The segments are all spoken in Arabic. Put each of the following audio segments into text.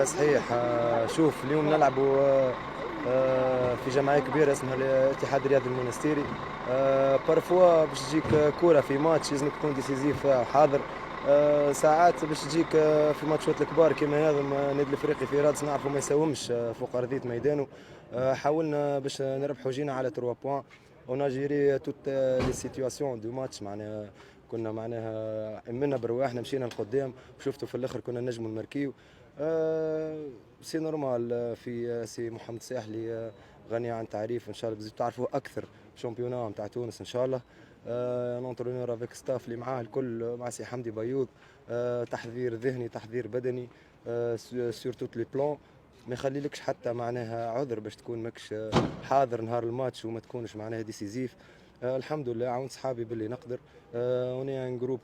صحيح. شوف اليوم نلعبوا في جمعية كبيرة اسمها الاتحاد الرياضي المونستيري. بارفوا باش تجيك كورة في ماتش لازمك تكون ديسيزيف وحاضر. ساعات باش تجيك في ماتشات الكبار كما هذا النادي الافريقي في رادس نعرفوا ما يساومش فوق ارضيه ميدانه. حاولنا باش نربحوا جينا على 3 بوان. اون ا جيري توت لي سيتوياسيون دو ماتش معناها كنا معناها امنا برواحنا مشينا لقدام وشفتوا في الاخر كنا نجموا نماركيو. سي نورمال في سي محمد ساحلي غني عن تعريف ان شاء الله تعرفوا اكثر شامبيونا نتاع تونس ان شاء الله. لونترونور افيك ستاف اللي معاه الكل مع سي حمدي بيوض. تحضير ذهني تحضير بدني سور توت لي بلان. ما يخليلكش حتى معناها عذر باش تكون ماكش حاضر نهار الماتش وما تكونش معناها ديسيزيف. الحمد لله عاون صحابي باللي نقدر. اوني ان جروب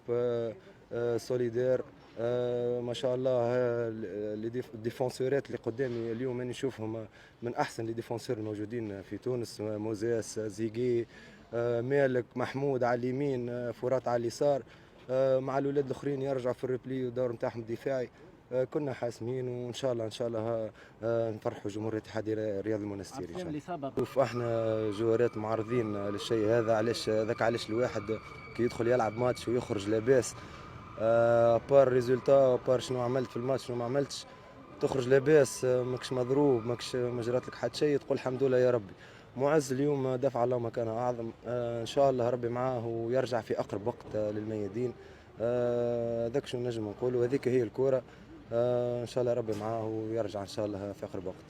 سوليدير. ما شاء الله. الديفونسورات اللي قدامي اليوم انا نشوفهم من احسن لي ديفونسور الموجودين في تونس. موزيس زيغي مالك محمود على اليمين فرات على اليسار. مع الاولاد الاخرين يرجعوا في الريبلي والدور نتاعهم الدفاعي. كنا حاسمين وان شاء الله ان شاء الله نفرحوا جمهور الاتحاد الرياضي المونستيري ان شاء الله. شوف احنا جوارات معرضين للشيء هذا. علاش ذاك علاش الواحد كي يدخل يلعب ماتش ويخرج لاباس بار ريزولتا بار شنو عملت في الماتش شنو ما عملتش تخرج لاباس. ماكش مضروب ماكش ما جرات لك حتى شيء تقول الحمد لله يا ربي. معز اليوم دفع الله مكانه اعظم. ان شاء الله ربي معاه ويرجع في اقرب وقت للميادين. هذاك شنو نجم نقول وهذيك هي الكوره. ان شاء الله ربي معاه ويرجع ان شاء الله في اقرب وقت.